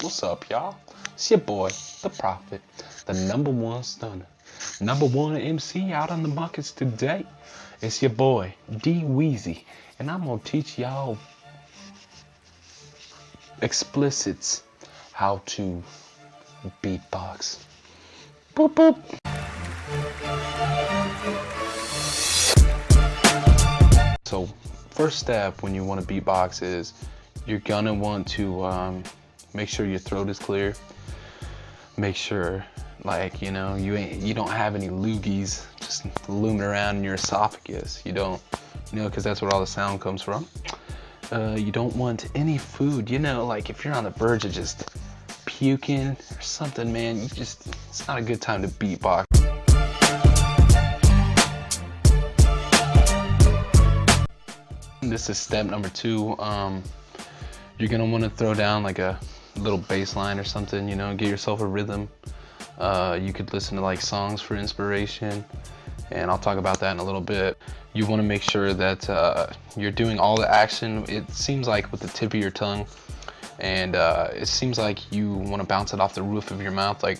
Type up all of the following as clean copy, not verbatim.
What's up, y'all? It's your boy, the Prophet, the #1 stunner, #1 MC out on the markets today. It's your boy, D Weezy, and I'm gonna teach y'all explicits how to beatbox. Boop boop. So, first step when you want to beatbox is you're gonna want to make sure your throat is clear. Make sure, like, you don't have any loogies just looming around in your esophagus. You don't, because that's where all the sound comes from. You don't want any food, like if you're on the verge of just puking or something, man, it's not a good time to beatbox. This is step number 2. You're gonna want to throw down like a little bass line or something, get yourself a rhythm. You could listen to like songs for inspiration, and I'll talk about that in a little bit. You want to make sure that you're doing all the action, it seems like, with the tip of your tongue, and it seems like you want to bounce it off the roof of your mouth, like,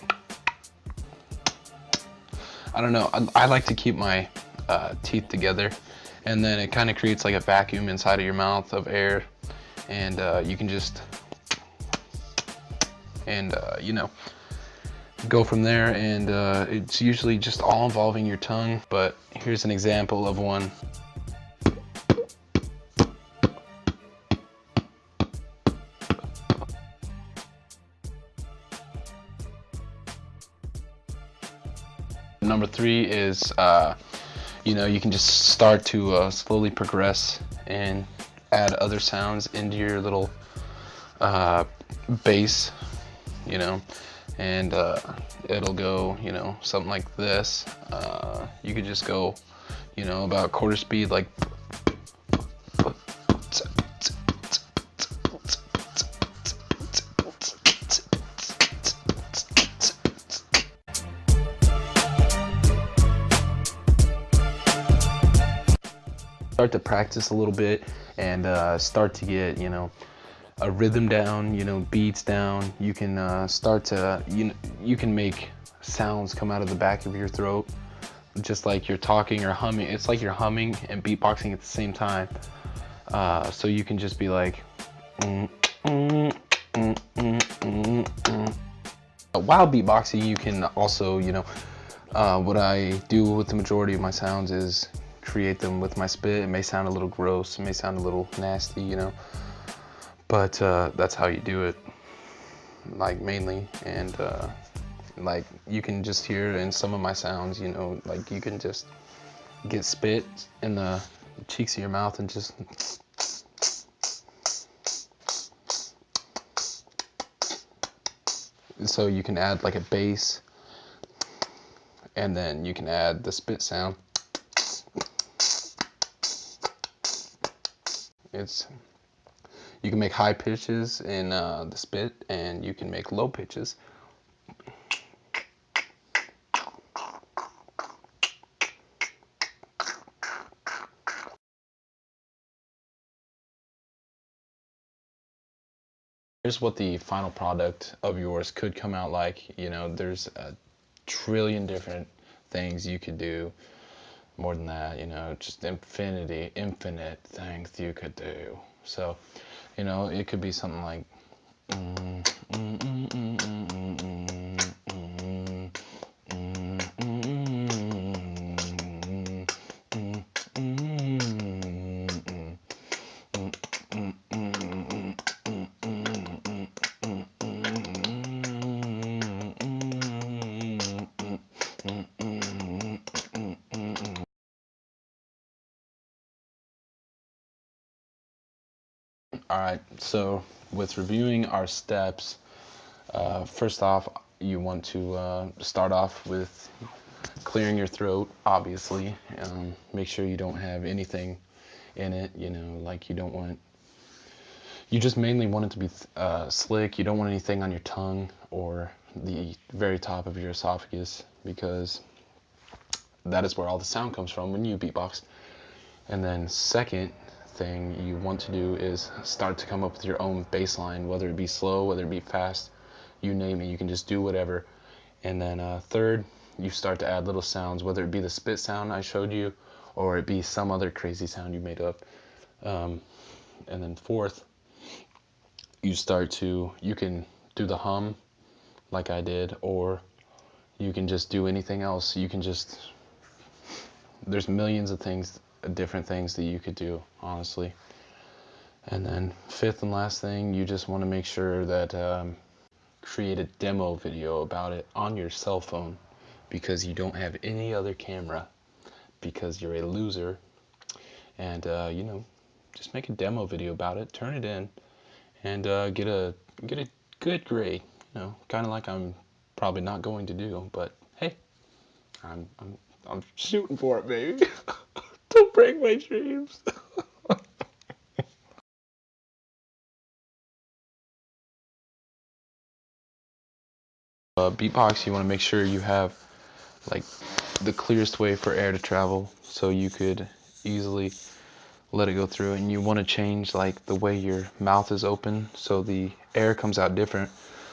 I don't know, I like to keep my teeth together, and then it kind of creates like a vacuum inside of your mouth of air, and you can just go from there, and it's usually just all involving your tongue. But here's an example of one. Number 3 is you can just start to slowly progress and add other sounds into your little bass, and it'll go, something like this. You could just go, about quarter speed, like. Start to practice a little bit and start to get, a rhythm down, beats down. You can start to, you can make sounds come out of the back of your throat, just like you're talking or humming. It's like you're humming and beatboxing at the same time. So you can just be like, while beatboxing, you can also, what I do with the majority of my sounds is create them with my spit. It may sound a little gross, it may sound a little nasty, but that's how you do it, like, mainly. And like, you can just hear in some of my sounds, like, you can just get spit in the cheeks of your mouth and just so you can add like a bass, and then you can add the spit sound. You can make high pitches in the spit, and you can make low pitches. Here's what the final product of yours could come out like. There's a trillion different things you could do. More than that, just infinite things you could do. So, it could be something like Alright, so with reviewing our steps, first off, you want to start off with clearing your throat, obviously. Make sure you don't have anything in it, like you just mainly want it to be slick. You don't want anything on your tongue or the very top of your esophagus, because that is where all the sound comes from when you beatbox. And then second thing you want to do is start to come up with your own bass line, whether it be slow, whether it be fast, you name it. You can just do whatever. And then third, you start to add little sounds, whether it be the spit sound I showed you, or it be some other crazy sound you made up. And then fourth, you can do the hum like I did, or you can just do anything else. There's millions of different things that you could do, honestly. And then fifth and last thing, you just want to make sure that create a demo video about it on your cell phone, because you don't have any other camera, because you're a loser. And just make a demo video about it, turn it in, and get a good grade. Kind of like I'm probably not going to do, but hey, I'm shooting for it, baby. Don't break my dreams. Beatbox, you want to make sure you have like the clearest way for air to travel, so you could easily let it go through. And you want to change like the way your mouth is open, so the air comes out different.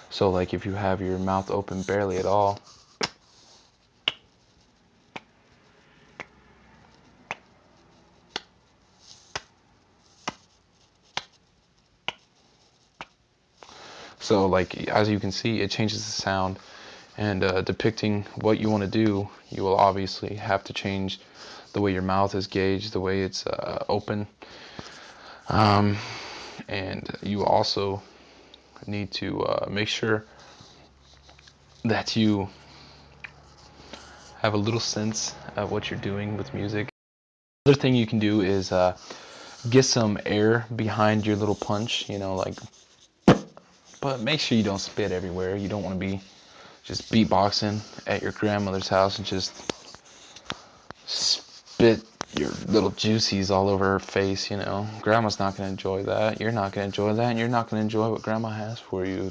So like if you have your mouth open barely at all, so like as you can see, it changes the sound. And depicting what you want to do, you will obviously have to change the way your mouth is gauged, the way it's open. And you also need to make sure that you have a little sense of what you're doing with music. Another thing you can do is get some air behind your little punch, but make sure you don't spit everywhere. You don't want to be just beatboxing at your grandmother's house and just spit your little juicies all over her face. Grandma's not going to enjoy that. You're not going to enjoy that, and you're not going to enjoy what grandma has for you.